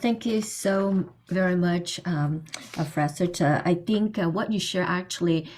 Thank you so very much, Fraser. I think what you share actually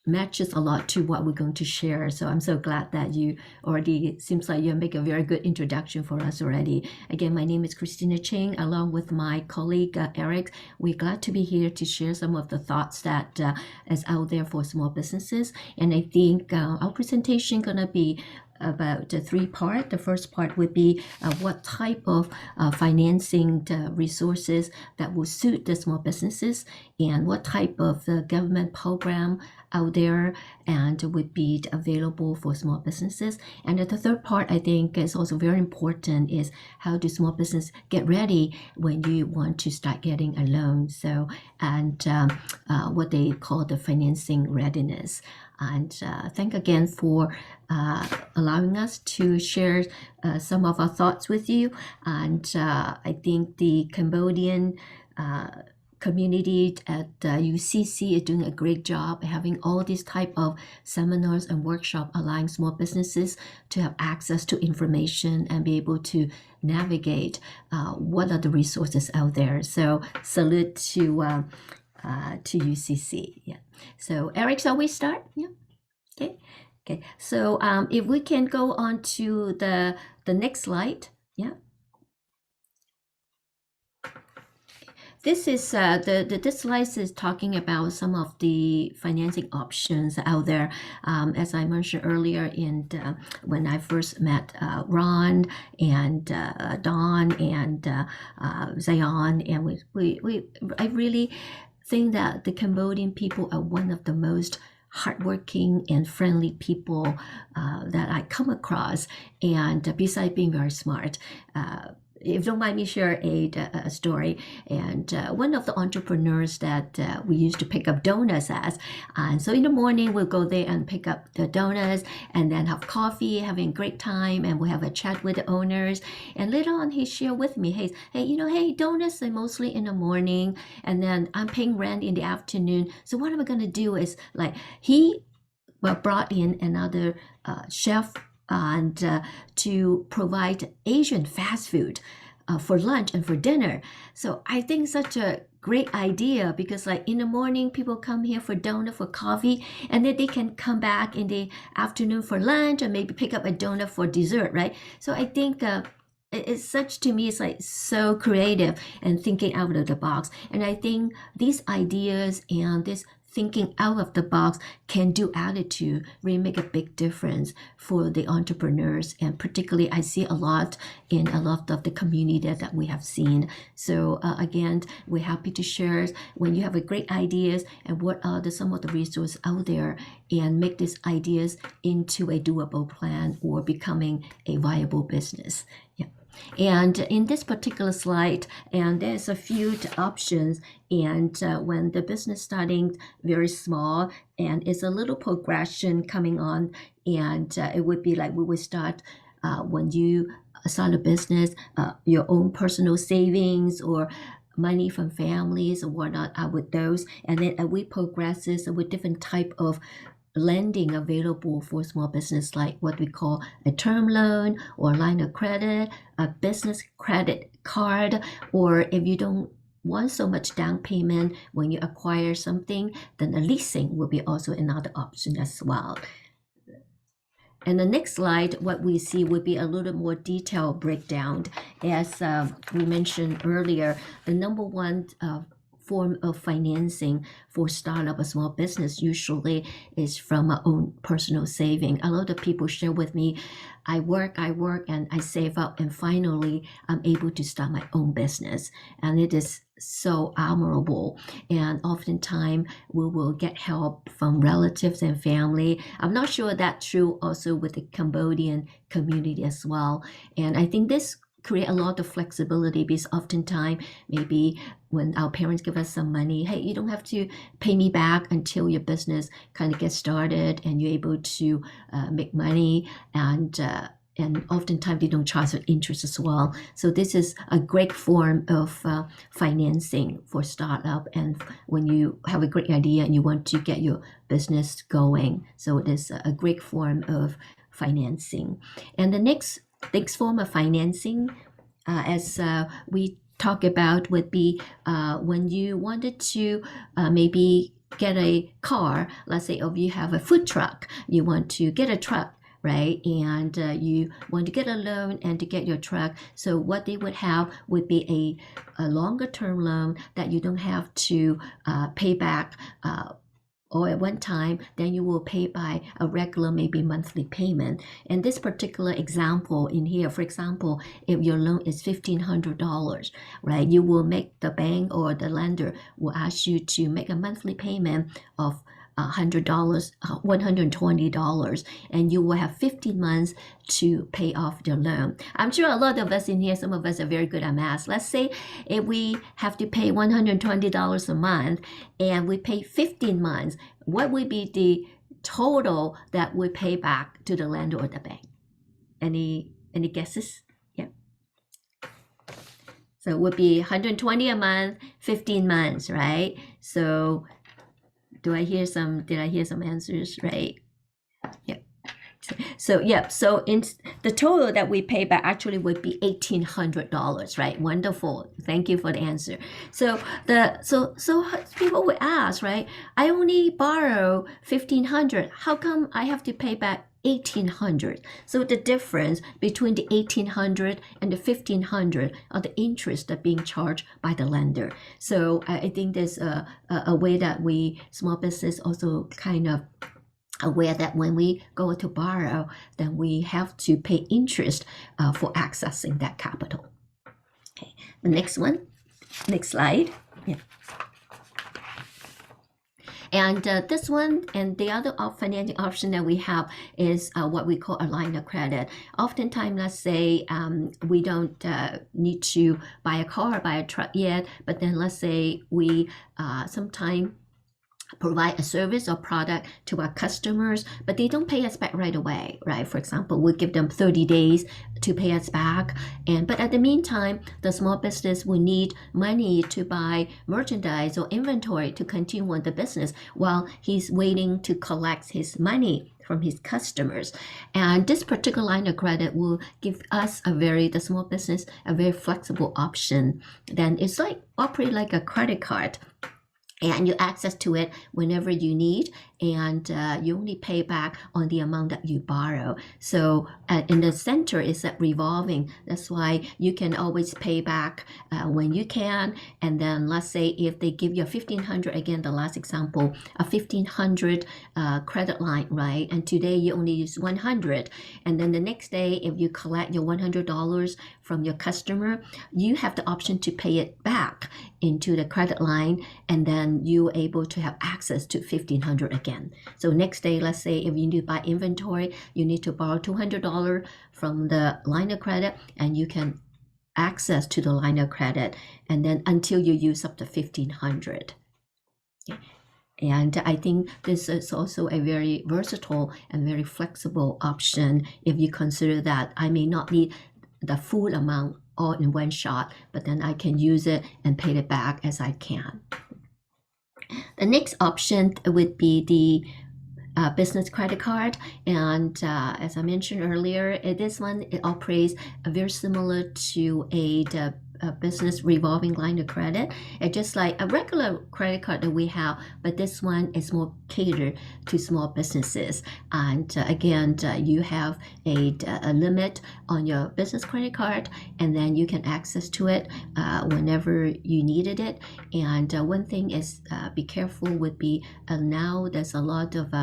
matches a lot to what we're going to share. So I'm so glad that you already, seems like you make a very good introduction for us already. Again, my name is Christina Ching, along with my colleague Eric. We're glad to be here to share some of the thoughts that is out there for small businesses. And I think our presentation gonna be about the three part. The first part would be what type of financing resources that will suit the small businesses, and what type of government program out there and would be available for small businesses. And the third part, I think, is also very important, is how do small business get ready when you want to start getting a loan. So, and what they call the financing readiness. And thank again for allowing us to share some of our thoughts with you. And I think the Cambodian community at UCC is doing a great job having all these type of seminars and workshop allowing small businesses to have access to information and be able to navigate what are the resources out there. So salute to UCC. Yeah. So Eric, shall we start? Yeah. Okay. Okay. So if we can go on to the next slide. Yeah. This is this slide is talking about some of the financing options out there. As I mentioned earlier, when I first met Ron and Don and Zion, and I really think that the Cambodian people are one of the most hardworking and friendly people that I come across, and besides being very smart. If you don't mind me share a story, and one of the entrepreneurs that we used to pick up donuts as, and so in the morning we'll go there and pick up the donuts and then have coffee, having a great time, and we'll have a chat with the owners. And later on he shared with me, hey, donuts are mostly in the morning, and then I'm paying rent in the afternoon. So what am I gonna do is, like, he brought in another chef and to provide Asian fast food for lunch and for dinner. So I think such a great idea, because like in the morning people come here for donut, for coffee, and then they can come back in the afternoon for lunch and maybe pick up a donut for dessert, right? So I think it's such, to me, it's like so creative and thinking out of the box. And I think these ideas and this thinking out of the box can do attitude really make a big difference for the entrepreneurs. And particularly I see a lot in a lot of the community that we have seen. So again, we're happy to share when you have a great ideas and what are some of the resources out there, and make these ideas into a doable plan or becoming a viable business. Yeah. And in this particular slide, and there's a few options, and when the business starting very small, and it's a little progression coming on, and it would be like we would start when you start a business, your own personal savings or money from families or whatnot are with those, and then we progresses with different type of lending available for small business, like what we call a term loan or line of credit, a business credit card, or if you don't want so much down payment when you acquire something, then a leasing will be also another option as well. And the next slide, what we see would be a little more detailed breakdown. As we mentioned earlier, the number one form of financing for startup a small business usually is from our own personal saving. A lot of people share with me, I work and I save up, and finally I'm able to start my own business. And it is so admirable. And oftentimes we will get help from relatives and family. I'm not sure that's true also with the Cambodian community as well. And I think this create a lot of flexibility, because oftentimes maybe when our parents give us some money, hey, you don't have to pay me back until your business kind of gets started and you're able to make money, and oftentimes they don't charge interest as well. So this is a great form of financing for startup, and when you have a great idea and you want to get your business going. So it is a great form of financing. And the next form of financing as we talk about, would be when you wanted to maybe get a car. Let's say if you have a food truck, you want to get a truck, right? And you want to get a loan and to get your truck. So what they would have would be a longer term loan that you don't have to pay back or at one time, then you will pay by a regular, maybe monthly payment. And this particular example in here, for example, if your loan is $1,500, right, you will make the bank or the lender will ask you to make a monthly payment of $100, $120, and you will have 15 months to pay off your loan. I'm sure a lot of us in here, some of us are very good at math. Let's say if we have to pay $120 a month and we pay 15 months, what would be the total that we pay back to the lender or the bank? Any guesses? Yeah. So it would be 120 a month, 15 months, right? So did I hear some answers, right? Yeah. So yeah, so in the total that we pay back actually would be $1,800, right? Wonderful. Thank you for the answer. So so people would ask, right? I only borrow $1,500. How come I have to pay back $1,800? So the difference between the $1,800 and the $1,500 are the interest that being charged by the lender. So I think there's a way that we small business also kind of aware that when we go to borrow, then we have to pay interest for accessing that capital. Okay, the next one, next slide. Yeah. And this one and the other financing option that we have is what we call a line of credit. Oftentimes, let's say we don't need to buy a car, buy a truck yet, but then let's say we sometime provide a service or product to our customers, but they don't pay us back right away, right? For example, we give them 30 days to pay us back. But at the meantime, the small business will need money to buy merchandise or inventory to continue with the business while he's waiting to collect his money from his customers. And this particular line of credit will give us the small business, a very flexible option. Then it's like operate like a credit card. And you access to it whenever you need, and you only pay back on the amount that you borrow. So in the center is that revolving. That's why you can always pay back when you can. And then let's say if they give you a $1,500, again, the last example, a $1,500 credit line, right? And today you only use $100. And then the next day, if you collect your $100 from your customer, you have the option to pay it back into the credit line, and then you're able to have access to $1,500 again. So next day, let's say if you need to buy inventory, you need to borrow $200 from the line of credit, and you can access to the line of credit, and then until you use up the $1,500. Okay. And I think this is also a very versatile and very flexible option if you consider that I may not need the full amount all in one shot, but then I can use it and pay it back as I can. The next option would be the business credit card, and as I mentioned earlier, this one it operates very similar to a business revolving line of credit. It's just like a regular credit card that we have, but this one is more catered to small businesses. And again, you have a limit on your business credit card, and then you can access to it whenever you needed it. And one thing is be careful would be now there's a lot of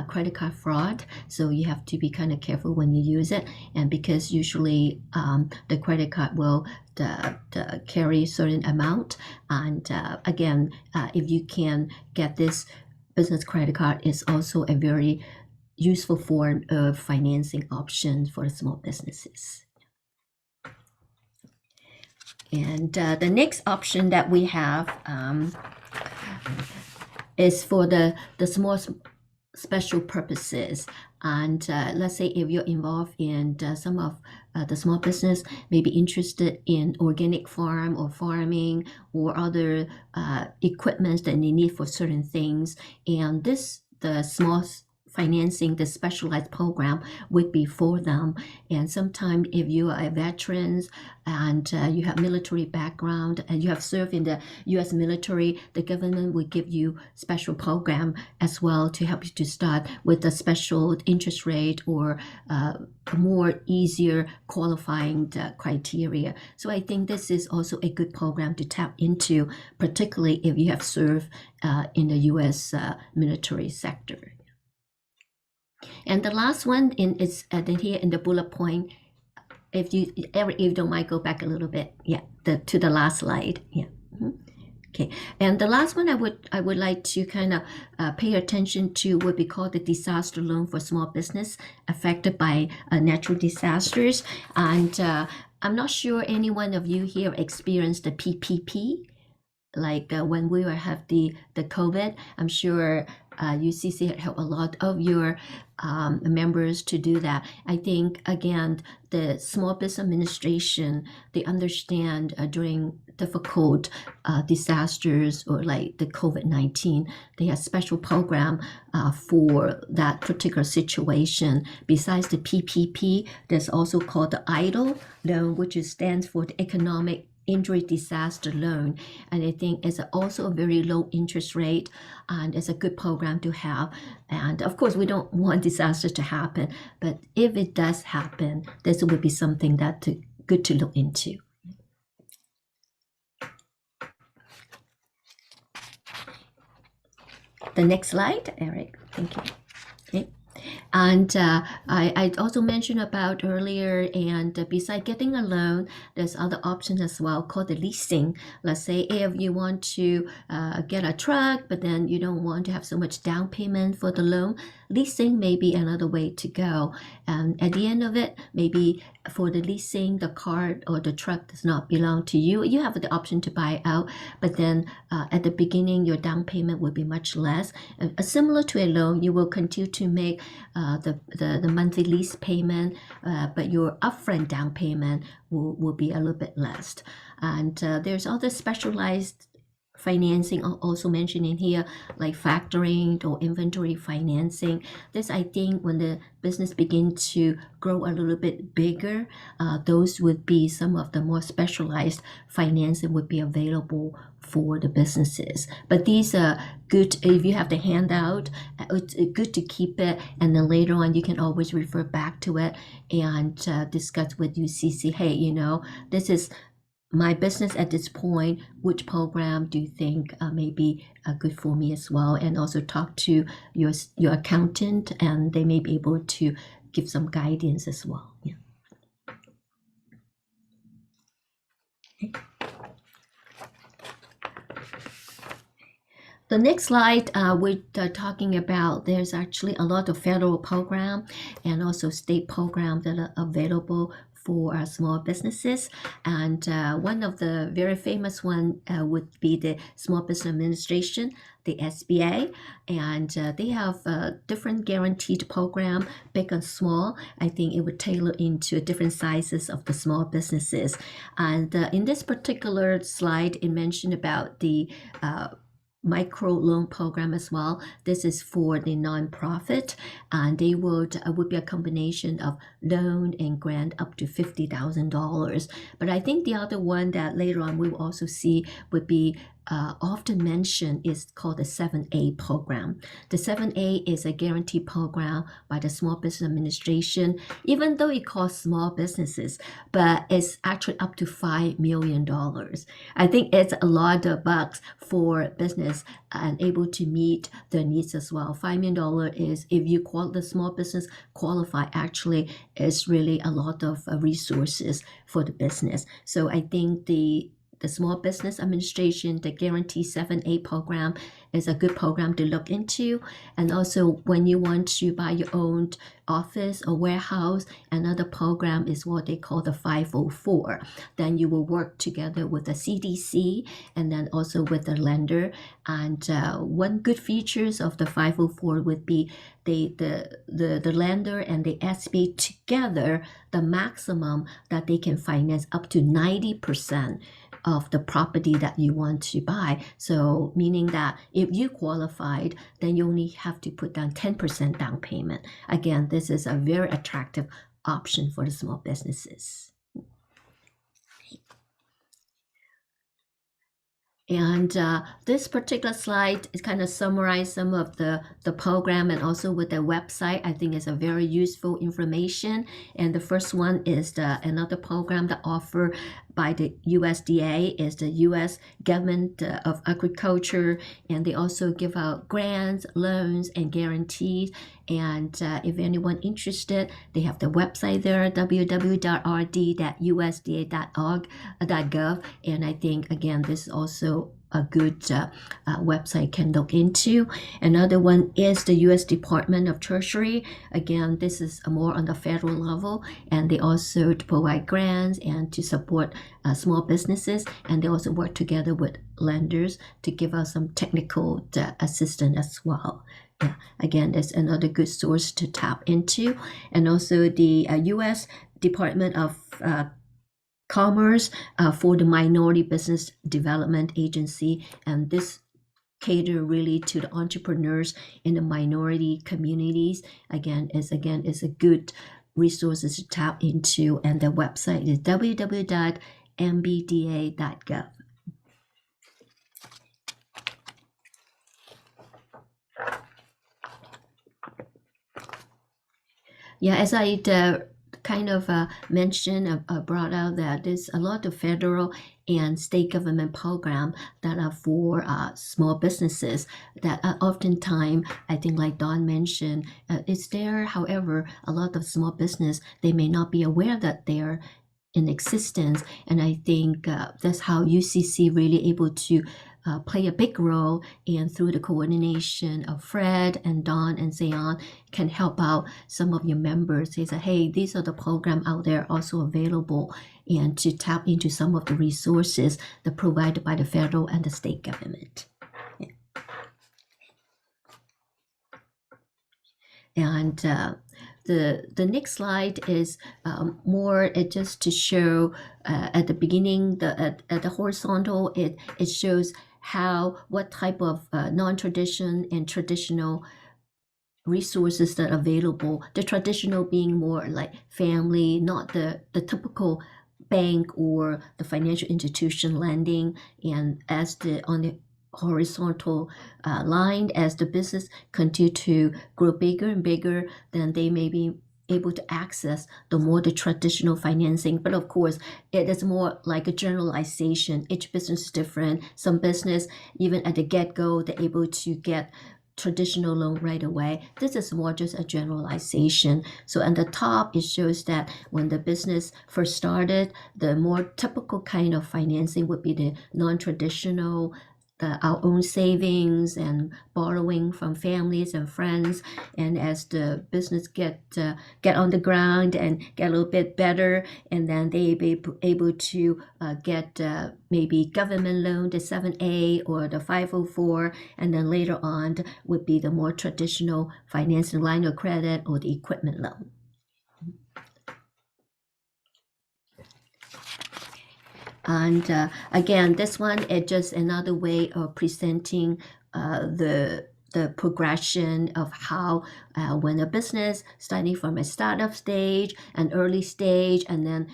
credit card fraud, so you have to be kind of careful when you use it. And because usually the credit card will carry a certain amount, and again, if you can get this business credit card, is also a very useful form of financing option for small businesses. And the next option that we have is for the small special purposes. And let's say if you're involved in some of the small business, maybe interested in organic farm or farming or other equipment that they need for certain things, and the small financing, the specialized program would be for them. And sometimes if you are a veteran and you have military background and you have served in the U.S. military, the government will give you special program as well to help you to start with a special interest rate or more easier qualifying criteria. So I think this is also a good program to tap into, particularly if you have served in the U.S. Military sector. And the last one is here in the bullet point. If you don't mind, go back a little bit. Yeah, to the last slide. Yeah. Mm-hmm. Okay, and the last one I would like to kind of pay attention to would be called the disaster loan for small business affected by natural disasters. And I'm not sure any one of you here experienced the PPP, like when we have the COVID. I'm sure UCC had helped a lot of your members to do that. I think, again, the Small Business Administration, they understand during difficult disasters or like the COVID-19, they have special program for that particular situation. Besides the PPP, there's also called the EIDL loan, which stands for the Economic Injury Disaster Loan, and I think it's also a very low interest rate, and it's a good program to have. And of course, we don't want disasters to happen, but if it does happen, this would be something that good to look into. The next slide, Eric. Thank you. Okay. And I also mentioned about earlier, and besides getting a loan, there's other options as well called the leasing. Let's say if you want to get a truck, but then you don't want to have so much down payment for the loan, leasing may be another way to go. And at the end of it, maybe for the leasing, the car or the truck does not belong to you. You have the option to buy out, but then at the beginning, your down payment will be much less. Similar to a loan, you will continue to make the monthly lease payment, but your upfront down payment will be a little bit less. And there's other specialized financing also mentioned in here, like factoring or inventory financing. This, I think, when the business begins to grow a little bit bigger, those would be some of the more specialized financing would be available for the businesses. But these are good. If you have the handout, it's good to keep it, and then later on you can always refer back to it and discuss with UCC, hey, this is my business at this point, which program do you think may be good for me as well? And also talk to your accountant, and they may be able to give some guidance as well. Yeah. Okay. The next slide, we're talking about there's actually a lot of federal program and also state programs that are available for small businesses. And one of the very famous one would be the Small Business Administration, the SBA, and they have a different guaranteed program, big and small. I think it would tailor into different sizes of the small businesses. And in this particular slide, it mentioned about the micro loan program as well. This is for the nonprofit, and they would be a combination of loan and grant up to $50,000. But I think the other one that later on we will also see would be often mentioned is called the 7A program. The 7A is a guarantee program by the Small Business Administration, even though it calls small businesses, but it's actually up to $5 million. I think it's a lot of bucks for business and able to meet their needs as well. $5 million is, if you call the small business qualify, actually is really a lot of resources for the business. So I think the Small Business Administration, the Guarantee 7A program is a good program to look into. And also when you want to buy your own office or warehouse, another program is what they call the 504. Then you will work together with the CDC and then also with the lender. And one good features of the 504 would be the lender and the SB together, the maximum that they can finance up to 90% of the property that you want to buy. So meaning that if you qualified, then you only have to put down 10% down payment. Again, this is a very attractive option for the small businesses. And this particular slide is kind of summarize some of the program, and also with the website, I think is a very useful information. And the first one is another program that offered by the USDA, is the U.S. Government of Agriculture, and they also give out grants, loans, and guarantees. And if anyone interested, they have the website there, www.rd.usda.gov. And I think, again, this is also a good website can look into. Another one is the U.S. Department of Treasury. Again, this is more on the federal level, and they also provide grants and to support small businesses, and they also work together with lenders to give us some technical assistance as well. Yeah, again, that's another good source to tap into. And also the U.S. Department of Commerce for the Minority Business Development Agency, and this cater really to the entrepreneurs in the minority communities. Again, is a good resources to tap into, and the website is www.mbda.gov. Yeah, as I kind of mentioned, brought out that there's a lot of federal and state government program that are for small businesses that oftentimes, I think like Don mentioned, it's there. However, a lot of small business, they may not be aware that they're in existence. And I think that's how UCC really able to play a big role, and through the coordination of Fred and Don and Zayon can help out some of your members. They say, hey, these are the programs out there also available, and to tap into some of the resources that are provided by the federal and the state government. Yeah. And the next slide is more just to show at the beginning, at the horizontal, it shows what type of non-traditional and traditional resources that are available. The traditional being more like family, not the typical bank or the financial institution lending. And as on the horizontal line, as the business continue to grow bigger and bigger, then they may be able to access the traditional financing. But of course, it is more like a generalization. Each business is different. Some business, even at the get-go, they're able to get traditional loan right away. This is more just a generalization. So at the top, it shows that when the business first started, the more typical kind of financing would be the non-traditional, our own savings and borrowing from families and friends. And as the business get on the ground and get a little bit better, and then they be able to get maybe government loan, the 7A or the 504, and then later on would be the more traditional financing line of credit or the equipment loan. And again, this one is just another way of presenting the progression of how when a business starting from a startup stage, an early stage, and then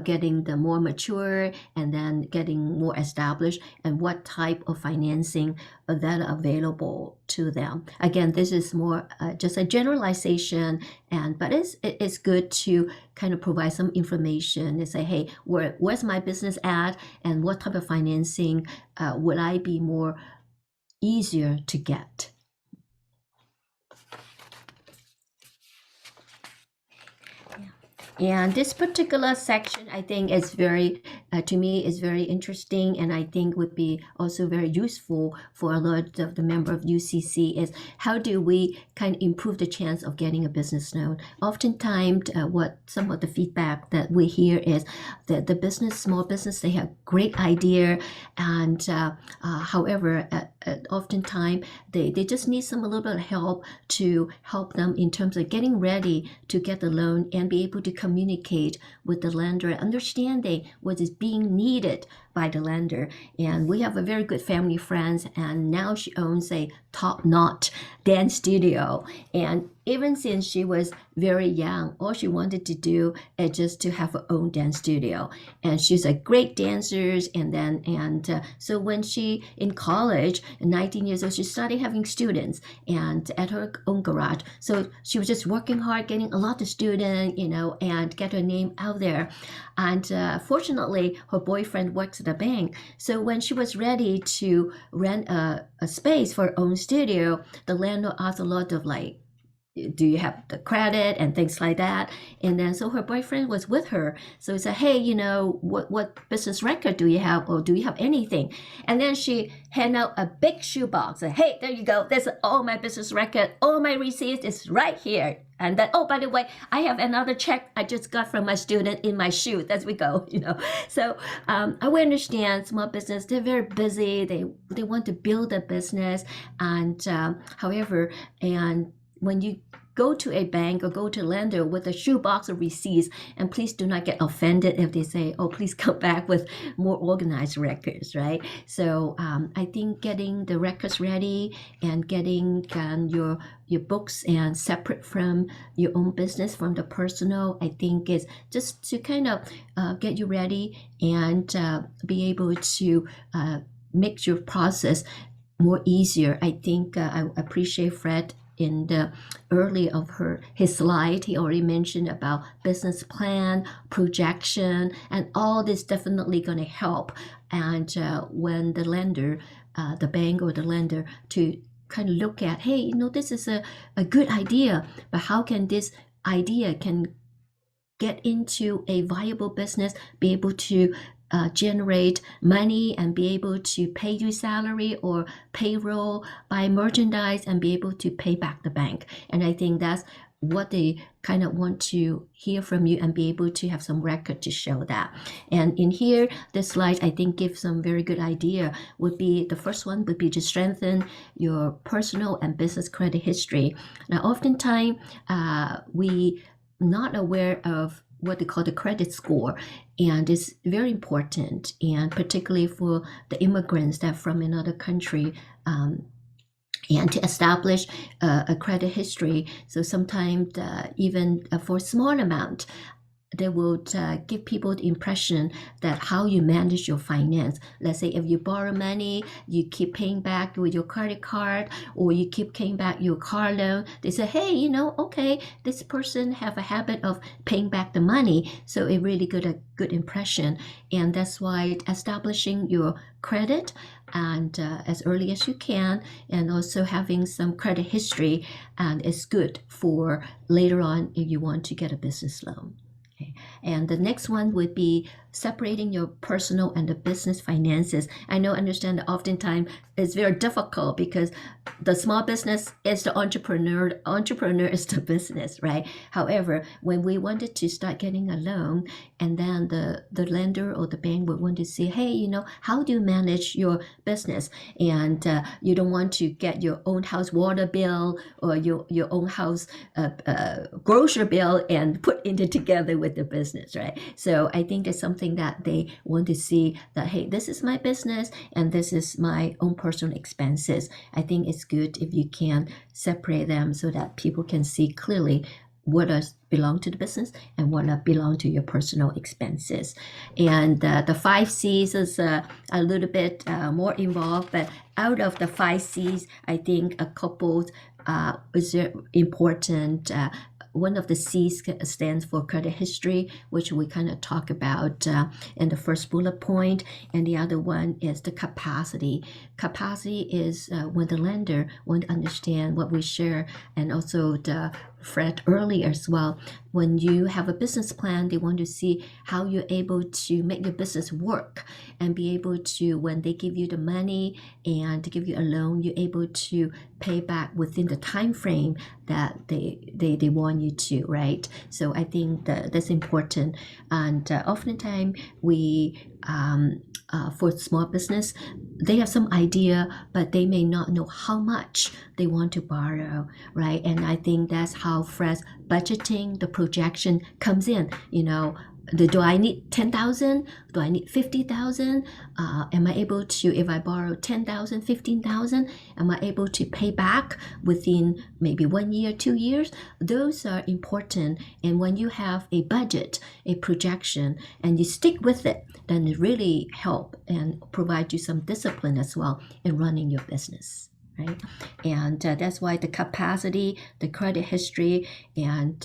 getting the more mature, and then getting more established, and what type of financing that are available to them. Again, this is more just a generalization, but it's good to kind of provide some information and say, hey, where's my business at, and what type of financing would I be more easier to get. And this particular section, I think, is very, to me, is very interesting, and I think would be also very useful for a lot of the member of UCC, is how do we kind of improve the chance of getting a business loan? Oftentimes, what some of the feedback that we hear is that the small business, they have great idea, and however, oftentimes they just need a little bit of help to help them in terms of getting ready to get the loan and be able to communicate with the lender, understanding what is being needed by the lender. And we have a very good family friends, and now she owns a top-notch dance studio. And even since she was very young, all she wanted to do is just to have her own dance studio. And she's a great dancer. So when she in college, 19 years old, she started having students and at her own garage. So she was just working hard, getting a lot of students, and get her name out there. And fortunately, her boyfriend works at a bank. So when she was ready to rent a space for her own studio, the landlord asked a lot of do you have the credit and things like that? And then so her boyfriend was with her. So he said, hey, what business record do you have, or do you have anything? And then she handed out a big shoebox. Said, hey, there you go. There's all my business record. All my receipts is right here. And then, oh, by the way, I have another check I just got from my student in my shoe as we go, So I will understand small business. They're very busy. They want to build a business. And however, when you go to a bank or go to a lender with a shoebox of receipts, and please do not get offended if they say, oh, please come back with more organized records, right? So I think getting the records ready and getting your books and separate from your own business, from the personal, I think is just to kind of get you ready and be able to make your process more easier. I think I appreciate Fred in the early of his slide. He already mentioned about business plan, projection, and all this definitely going to help. And when the lender, the bank or the lender, to kind of look at, hey, this is a good idea, but how can this idea can get into a viable business, be able to generate money and be able to pay you salary or payroll, buy merchandise, and be able to pay back the bank. And I think that's what they kind of want to hear from you, and be able to have some record to show that. And in here, this slide I think gives some very good idea. The first one would be to strengthen your personal and business credit history. Now, oftentimes we not aware of what they call the credit score, and it's very important, and particularly for the immigrants that from another country, and to establish a credit history. So sometimes even for a small amount, they would give people the impression that how you manage your finance. Let's say if you borrow money, you keep paying back with your credit card, or you keep paying back your car loan. They say, hey, okay, this person have a habit of paying back the money. So it really got a good impression. And that's why establishing your credit and as early as you can, and also having some credit history, and is good for later on if you want to get a business loan. Okay. And the next one would be separating your personal and the business finances. I understand that oftentimes it's very difficult because the small business is the entrepreneur is the business, right? However, when we wanted to start getting a loan, and then the lender or the bank would want to say, hey, how do you manage your business? And you don't want to get your own house water bill or your own house grocery bill and put it together with the business, right? So I think it's something that they want to see that, hey, this is my business and this is my own personal expenses. I think it's good if you can separate them so that people can see clearly what does belong to the business and what belong to your personal expenses. And the 5 C's is a little bit more involved, but out of the 5 C's, I think a couple is important. One of the C's stands for credit history, which we kind of talk about in the first bullet point. And the other one is the capacity. Capacity is when the lender want to understand what we share, and also the Fred earlier as well. When you have a business plan, they want to see how you're able to make your business work and be able to, when they give you the money and to give you a loan, you're able to pay back within the time frame that they want you to, right? So I think that's important. And oftentimes we for small business, they have some idea, but they may not know how much they want to borrow, right? And I think that's how Fred's budgeting, the projection comes in. do I need 10,000? Do I need 50,000? Am I able to, if I borrow 10,000, 15,000, am I able to pay back within maybe 1 year, 2 years? Those are important. And when you have a budget, a projection, and you stick with it, then it really help and provide you some discipline as well in running your business. Right, and that's why the capacity, the credit history, and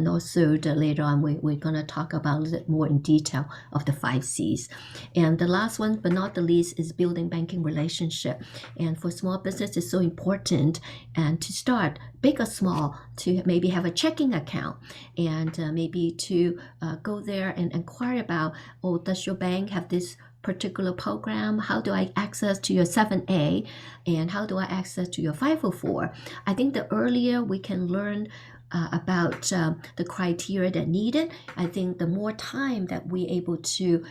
also later on we're going to talk about a little bit more in detail of the 5 C's. And the last one, but not the least, is building banking relationship. And for small business, it's so important and to start big or small, to maybe have a checking account and maybe to go there and inquire about, oh, does your bank have this particular program? How do I access to your 7A, and how do I access to your 504? I think the earlier we can learn about the criteria that needed, I think the more time that we're able to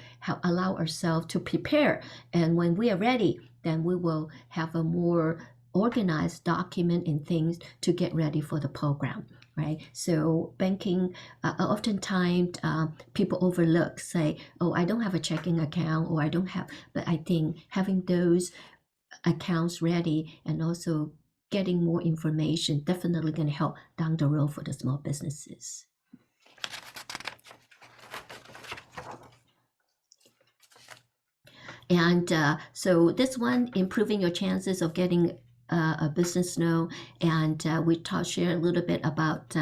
allow ourselves to prepare. And when we are ready, then we will have a more organized document and things to get ready for the program. Right, so banking, oftentimes people overlook, say, oh, I don't have a checking account, or I don't have, but I think having those accounts ready and also getting more information definitely going to help down the road for the small businesses. And so this one, improving your chances of getting a business loan, and we share a little bit about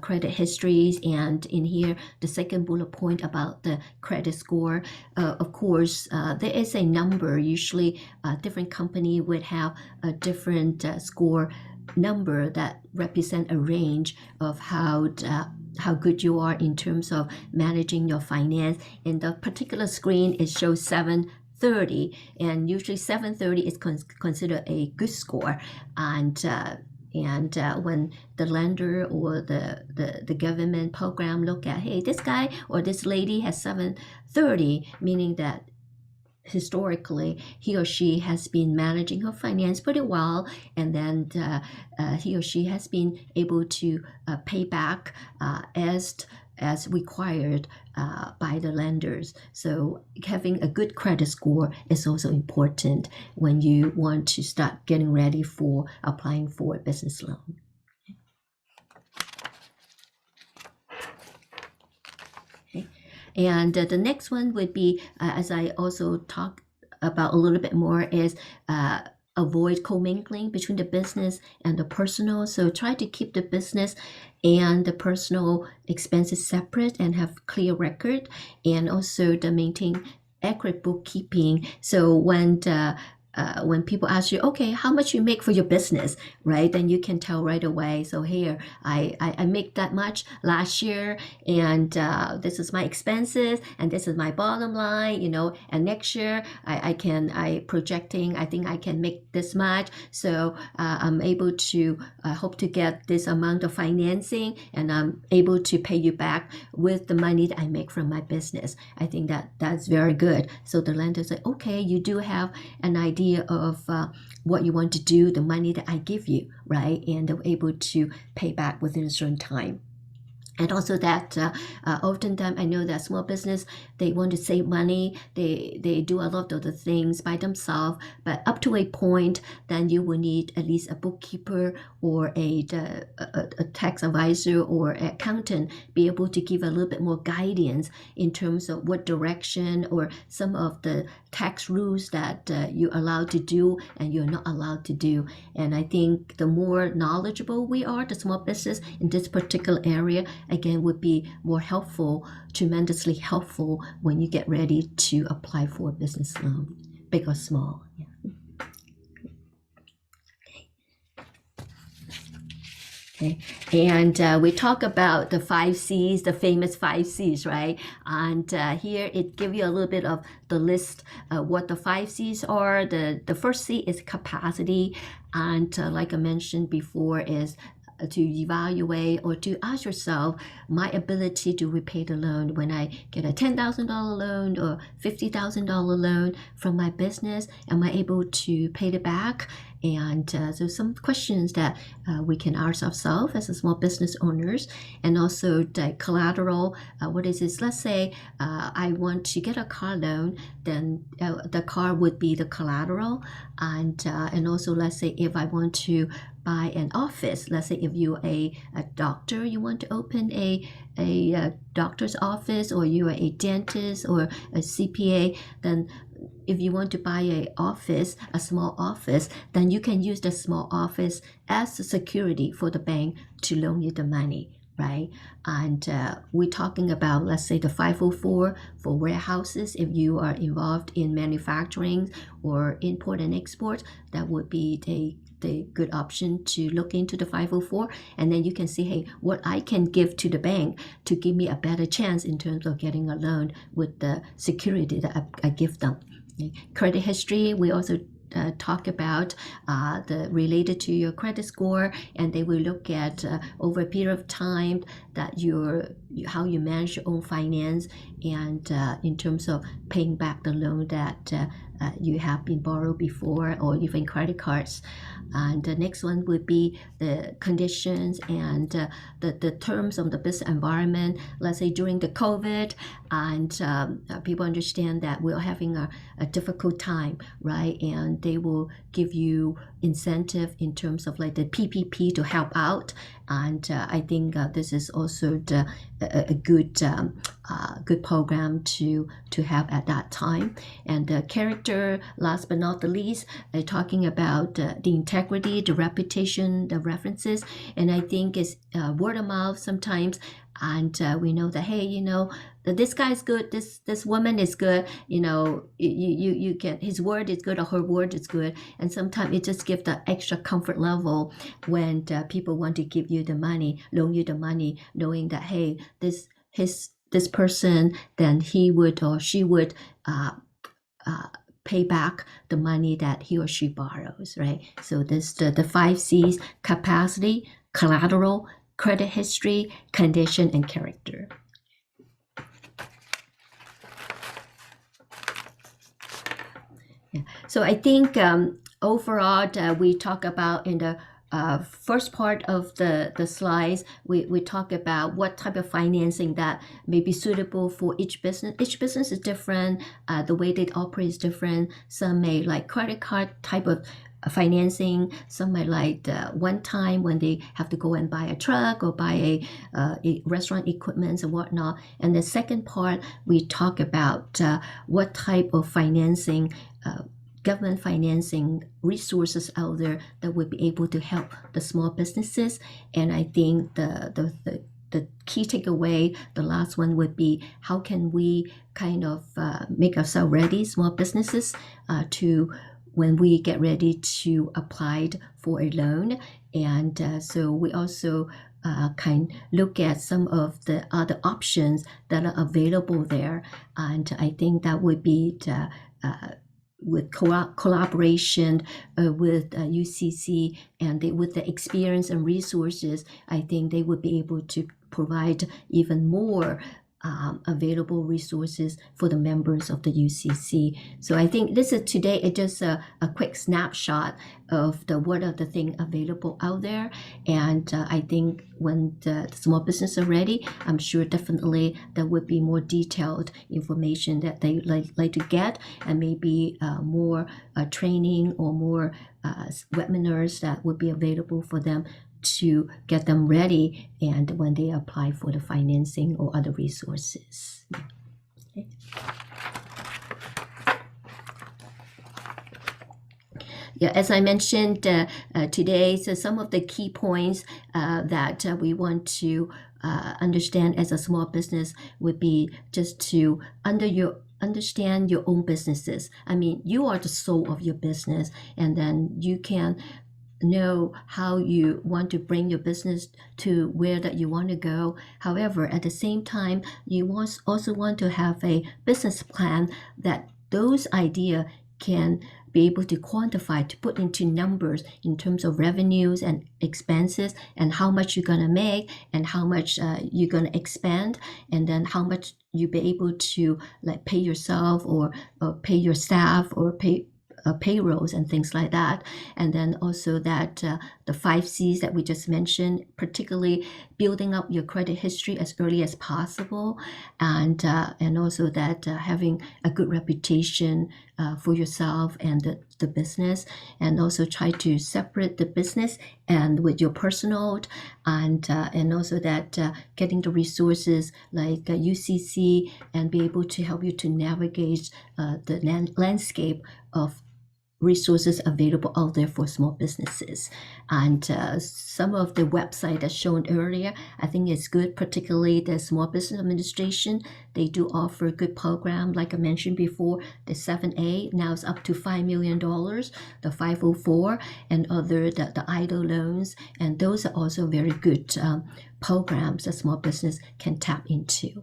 credit histories, and in here the second bullet point about the credit score. Of course, there is a number. Usually different company would have a different score number that represent a range of how good you are in terms of managing your finance. In the particular screen, it shows 730, and usually 730 is considered a good score. And when the lender or the government program look at, hey, this guy or this lady has 730, meaning that historically he or she has been managing her finance pretty well, and then he or she has been able to pay back as required by the lenders. So having a good credit score is also important when you want to start getting ready for applying for a business loan. Okay. And the next one would be, as I also talked about a little bit more, is avoid commingling between the business and the personal. So try to keep the business and the personal expenses separate and have clear record, and also to maintain accurate bookkeeping. So when people ask you, okay, how much you make for your business, right? Then you can tell right away. So here, I make that much last year, and this is my expenses, and this is my bottom line, and next year I think I can make this much. So I'm able to hope to get this amount of financing, and I'm able to pay you back with the money that I make from my business. I think that's very good. So the lender say, okay, you do have an idea of what you want to do, the money that I give you, right? And they're able to pay back within a certain time. And also that oftentimes I know that small business, they want to save money. They do a lot of the things by themselves, but up to a point, then you will need at least a bookkeeper or a tax advisor or accountant be able to give a little bit more guidance in terms of what direction or some of the tax rules that you're allowed to do and you're not allowed to do. And I think the more knowledgeable we are, the small business in this particular area, again, would be more helpful, tremendously helpful when you get ready to apply for a business loan, big or small. Yeah. Okay. And we talk about the 5 C's, the famous 5 C's, right? And here it gives you a little bit of the list what the 5 C's are. The first C is capacity, and like I mentioned before, is to evaluate or to ask yourself, my ability to repay the loan when I get a $10,000 loan or $50,000 loan from my business, am I able to pay it back? And so some questions that we can ask ourselves as a small business owners. And also the collateral, what is this? Let's say I want to get a car loan, then the car would be the collateral. And also, let's say if I want to buy an office, let's say if you're a doctor, you want to open a doctor's office, or you're a dentist or a CPA, then if you want to buy a small office, then you can use the small office as a security for the bank to loan you the money, right? And we're talking about, let's say, the 504 for warehouses. If you are involved in manufacturing or import and export, that would be the good option to look into the 504. And then you can see, hey, what I can give to the bank to give me a better chance in terms of getting a loan with the security that I give them. Credit history, we also talk about the related to your credit score, and they will look at over a period of time that how you manage your own finance, and in terms of paying back the loan that you have been borrowed before, or even credit cards. And the next one would be the conditions and the terms of the business environment. Let's say during the COVID, and people understand that we're having a difficult time, right? And they will give you incentive in terms of like the PPP to help out. And I think this is also a good program to have at that time. And the character, last but not the least, talking about the integrity, the reputation, the references. And I think it's word of mouth sometimes. And we know that, hey, this guy's good, this woman is good, you get his word is good or her word is good. And sometimes it just gives the extra comfort level when people want to give you the money, loan you the money, knowing that, hey, this person, then he would or she would pay back the money that he or she borrows, right? So this the 5 C's: capacity, collateral, credit history, condition, and character. Yeah. So I think overall we talk about in the first part of the slides, we talk about what type of financing that may be suitable for each business. Each business is different. The way they operate is different. Some may like credit card type of financing. Some might like one time when they have to go and buy a truck or buy a restaurant equipment and whatnot. And the second part, we talk about what type of financing, government financing resources out there that would be able to help the small businesses. And I think the key takeaway, the last one, would be how can we kind of make ourselves ready, small businesses, to when we get ready to apply for a loan. And so we also kind look at some of the other options that are available there. And I think that would be with collaboration with UCC and with the experience and resources, I think they would be able to provide even more available resources for the members of the UCC. So I think this is today just a quick snapshot of what are the things available out there. And I think when the small business are ready, I'm sure definitely there would be more detailed information that they like to get, and maybe more training or more webinars that would be available for them to get them ready and when they apply for the financing or other resources. Okay. Yeah, as I mentioned today, so some of the key points that we want to understand as a small business would be just to understand your own businesses. I mean, you are the soul of your business, and then you can know how you want to bring your business to where that you want to go. However, at the same time, you also want to have a business plan that those ideas can be able to quantify, to put into numbers in terms of revenues and expenses, and how much you're going to make and how much you're going to expand, and then how much you be able to like pay yourself or pay your staff or pay payrolls and things like that. And then also that the 5 C's that we just mentioned, particularly building up your credit history as early as possible, and also that having a good reputation for yourself and the business, and also try to separate the business and with your personal, and also that getting the resources like UCC and be able to help you to navigate the landscape of resources available out there for small businesses. And some of the website that's shown earlier, I think is good, particularly the Small Business Administration. They do offer a good program. Like I mentioned before, the 7A now is up to $5 million, the 504, and other, the idle loans. And those are also very good programs that small business can tap into.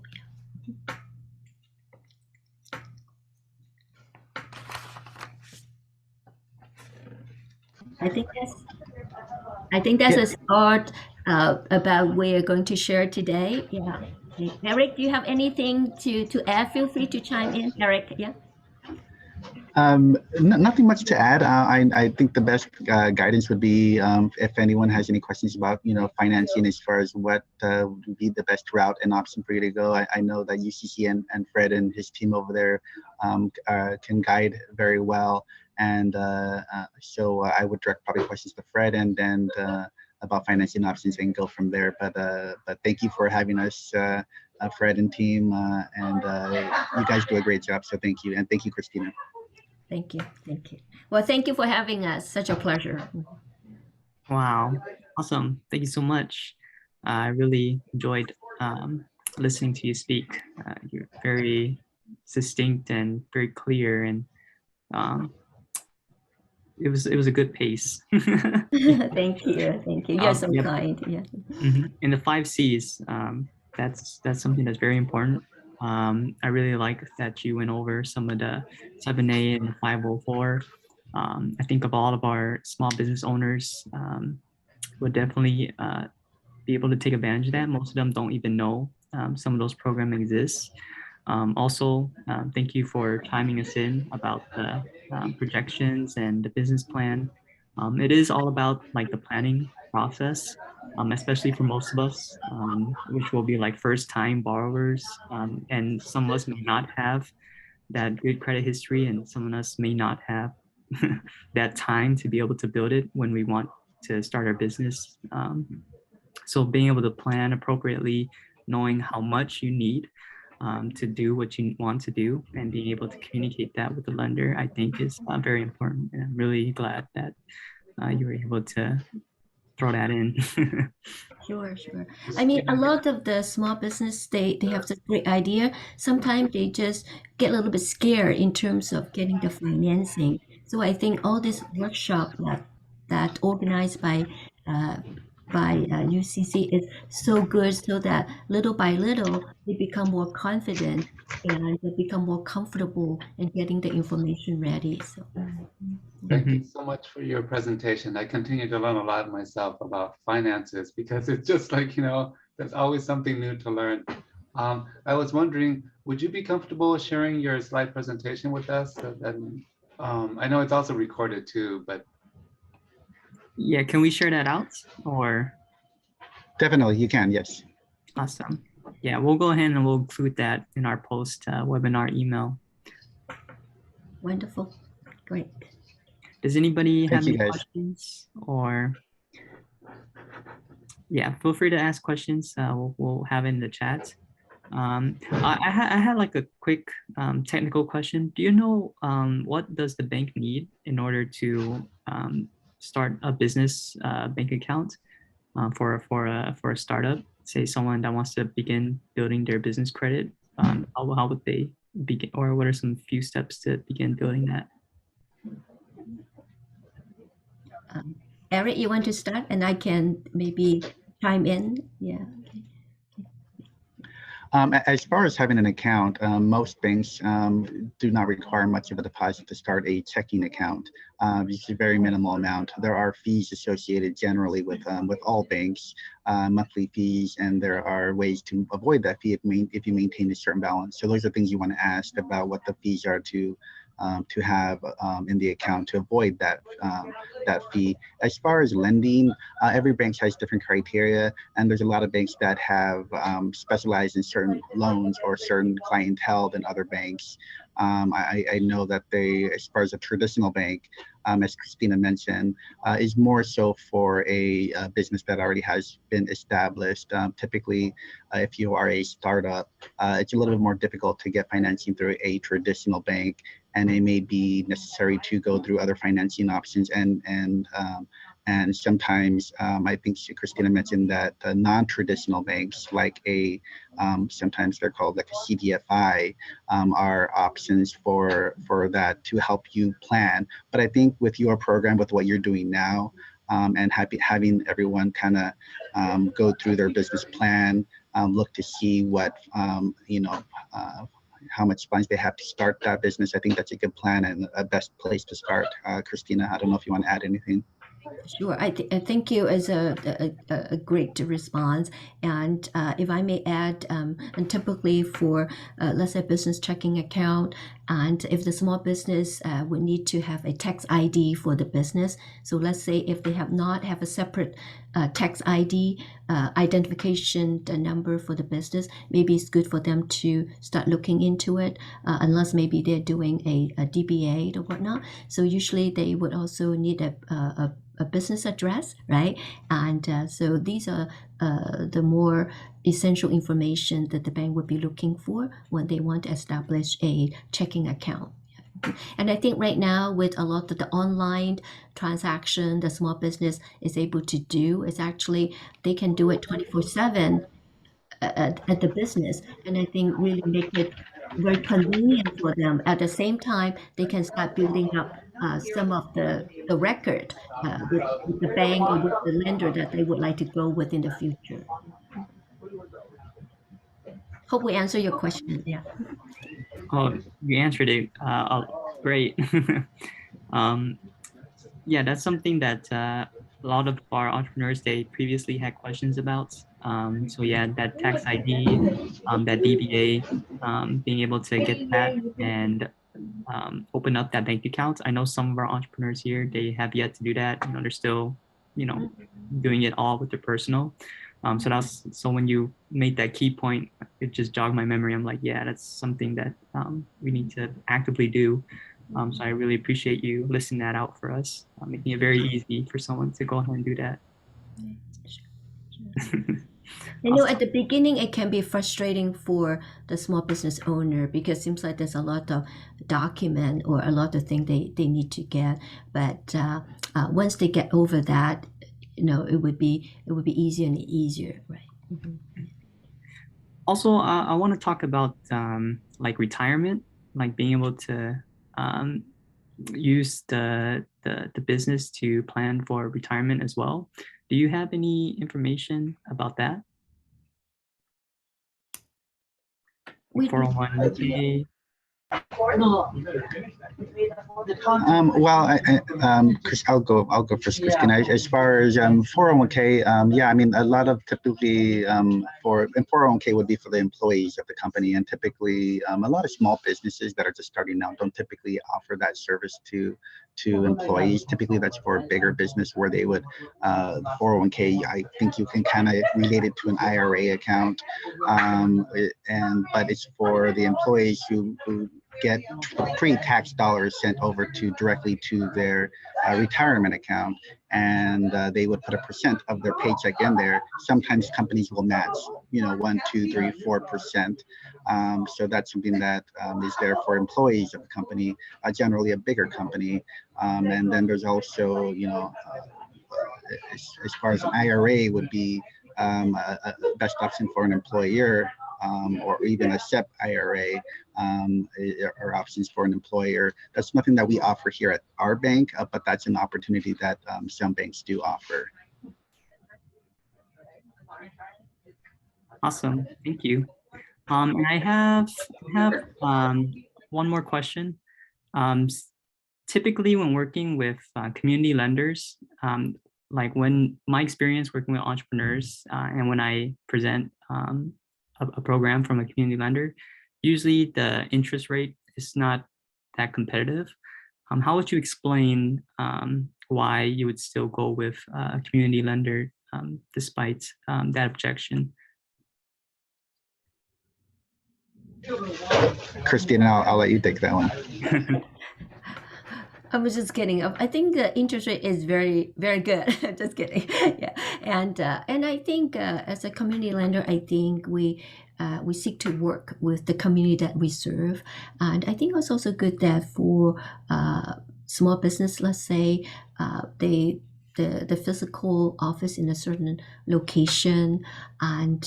I think that's a start about what we're going to share today. Yeah. Okay. Eric, do you have anything to add? Feel free to chime in, Eric. Yeah. Nothing much to add. I think the best guidance would be if anyone has any questions about financing as far as what would be the best route and option for you to go. I know that UCC and Fred and his team over there can guide very well, and so I would direct probably questions to Fred and about financing options and go from there. But thank you for having us, Fred and team, and you guys do a great job. So thank you, and thank you, Christina. Thank you. Thank you. Well, thank you for having us. Such a pleasure. Wow. Awesome. Thank you so much. I really enjoyed listening to you speak. You're very succinct and very clear, and it was a good pace. Thank you. Thank you. You're so kind. Yeah. In the 5 C's, that's something that's very important. I really like that you went over some of the 7A and the 504. I think of all of our small business owners would definitely be able to take advantage of that. Most of them don't even know some of those programs exist. Also, thank you for chiming us in about the projections and the business plan. It is all about like the planning process, especially for most of us, which will be like first-time borrowers, and some of us may not have that good credit history, and some of us may not have that time to be able to build it when we want to start our business. So being able to plan appropriately, knowing how much you need to do what you want to do, and being able to communicate that with the lender, I think is very important. And I'm really glad that you were able to throw that in. Sure. I mean, a lot of the small business, they have this great idea. Sometimes they just get a little bit scared in terms of getting the financing. So I think all this workshop that organized by UCC is so good, so that little by little they become more confident and they become more comfortable in getting the information ready. So. Thank you so much for your presentation. I continue to learn a lot myself about finances, because it's just like, there's always something new to learn. I was wondering, would you be comfortable sharing your slide presentation with us? So that, I know it's also recorded too, but. Yeah, can we share that out, or? Definitely, you can, yes. Awesome. Yeah, we'll go ahead and we'll include that in our post webinar email. Wonderful. Great. Does anybody have any questions? Or yeah, feel free to ask questions. We'll have it in the chat. I had like a quick technical question. Do you know what does the bank need in order to start a business bank account for a startup? Say someone that wants to begin building their business credit. How would they begin, or what are some few steps to begin building that? Eric, you want to start, and I can maybe chime in? Yeah. As far as having an account, most banks do not require much of a deposit to start a checking account. It's a very minimal amount. There are fees associated generally with all banks, monthly fees, and there are ways to avoid that fee if you maintain a certain balance. So those are things you want to ask about what the fees are to have in the account to avoid that fee. As far as lending, every bank has different criteria, and there's a lot of banks that have specialized in certain loans or certain clientele than other banks. I know that they, as far as a traditional bank, as Christina mentioned, is more so for a business that already has been established. Typically, if you are a startup, it's a little bit more difficult to get financing through a traditional bank, and it may be necessary to go through other financing options. And sometimes I think Christina mentioned that non-traditional banks, like sometimes they're called like a CDFI, are options for that to help you plan. But I think with your program, with what you're doing now, and having everyone kind of go through their business plan, look to see what how much funds they have to start that business. I think that's a good plan and a best place to start. Christina, I don't know if you want to add anything. Sure. I thank you as a great response. And if I may add, and typically for, let's say, business checking account, and if the small business would need to have a tax ID for the business. So let's say if they have not have a separate tax ID identification number for the business, maybe it's good for them to start looking into it, unless maybe they're doing a DBA or whatnot. So usually they would also need a business address, right? And so these are the more essential information that the bank would be looking for when they want to establish a checking account. And I think right now with a lot of the online transaction, the small business is able to do is actually they can do it 24/7 at the business, and I think really make it very convenient for them. At the same time, they can start building up some of the record with the bank or with the lender that they would like to go with in the future. Hope we answer your question. Yeah. Oh, you answered it. Great. Yeah, that's something that a lot of our entrepreneurs, they previously had questions about. So yeah, that tax ID, that DBA, being able to get that and open up that bank account. I know some of our entrepreneurs here, they have yet to do that. They're still, doing it all with their personal. So when you made that key point, it just jogged my memory. I'm like, yeah, that's something that we need to actively do. So I really appreciate you listing that out for us, making it very easy for someone to go ahead and do that. At the beginning, it can be frustrating for the small business owner because it seems like there's a lot of document or a lot of things they need to get. But once they get over that, it would be easier and easier, right? Mm-hmm. Also, I want to talk about like retirement, like being able to use the business to plan for retirement as well. Do you have any information about that? 401k. Well, Chris, I'll go first, Christina. As far as 401k, yeah, I mean, a lot of typically and 401k would be for the employees of the company, and typically a lot of small businesses that are just starting out don't typically offer that service to employees. Typically, that's for a bigger business where they would 401k. I think you can kind of relate it to an IRA account, but it's for the employees who get pre-tax dollars sent over directly to their retirement account, and they would put a percent of their paycheck in there. Sometimes companies will match, 1, 2, 3, 4%. So that's something that is there for employees of the company, generally a bigger company. And then there's also, as far as an IRA would be a best option for an employer, or even a SEP IRA are options for an employer. That's nothing that we offer here at our bank, but that's an opportunity that some banks do offer. Awesome, thank you. And I have one more question. Typically, when working with community lenders, like when my experience working with entrepreneurs and when I present a program from a community lender, usually the interest rate is not that competitive. How would you explain why you would still go with a community lender despite that objection? Christina, I'll let you take that one. I was just kidding. I think the interest rate is very, very good. Just kidding. Yeah, and I think as a community lender, I think we seek to work with the community that we serve, and I think it's also good that for small business, let's say, the physical office in a certain location, and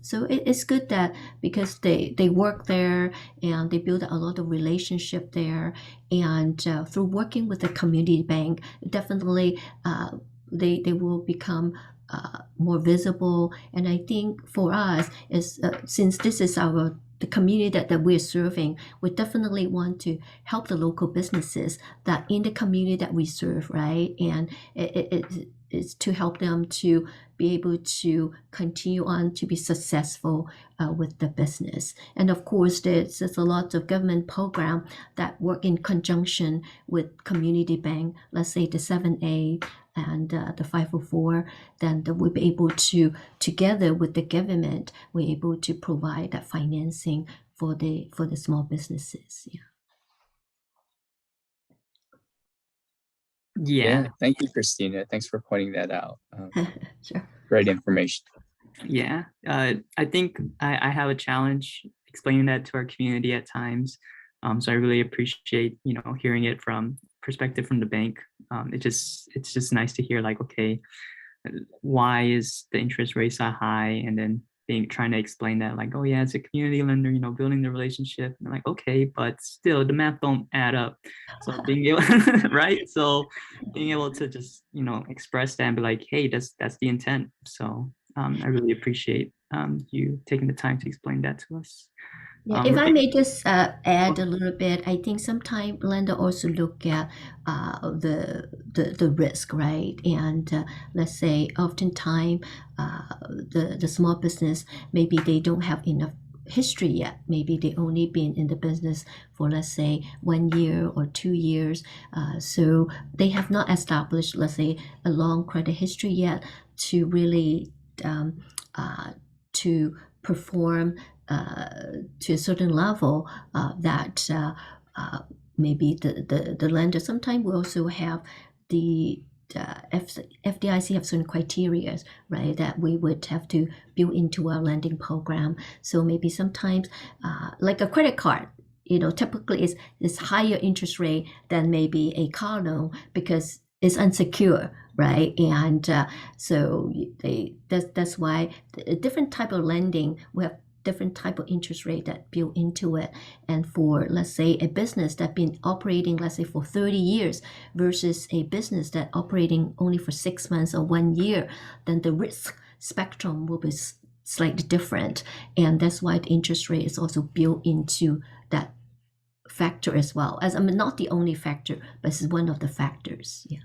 so it's good that because they work there and they build a lot of relationship there, and through working with the community bank, definitely they will become more visible. And I think for us is since this is the community that we're serving, we definitely want to help the local businesses that in the community that we serve, right? And it's to help them to be able to continue on to be successful with the business. And of course, there's a lot of government program that work in conjunction with community bank, let's say the 7A and the 504, then we'll be able to, together with the government, we're able to provide that financing for the small businesses. Yeah. Thank you, Christina. Thanks for pointing that out. Sure. Great information. Yeah. I think I have a challenge explaining that to our community at times. So I really appreciate, hearing it from perspective from the bank. It's just nice to hear like, okay, why is the interest rate so high? And then trying to explain that like, oh yeah, it's a community lender, building the relationship. And I'm like, okay, but still the math don't add up. So being able, right? So being able to just, express that and be like, hey, that's the intent. So I really appreciate you taking the time to explain that to us. Yeah, if I may just add a little bit, I think sometimes lender also look at the risk, right? And let's say oftentimes the small business, maybe they don't have enough history yet. Maybe they only been in the business for, let's say, 1 year or 2 years. So they have not established, let's say, a long credit history yet to really to perform to a certain level that maybe the lender. Sometimes we also have the FDIC have certain criteria, right, that we would have to build into our lending program. So maybe sometimes like a credit card, typically is higher interest rate than maybe a car loan because it's unsecure, right? And so that's why a different type of lending, we have different type of interest rate that built into it. And for, let's say, a business that been operating, let's say, for 30 years versus a business that operating only for 6 months or 1 year, then the risk spectrum will be slightly different. And that's why the interest rate is also built into that factor as well. As I mean, not the only factor, but it's one of the factors. Yeah.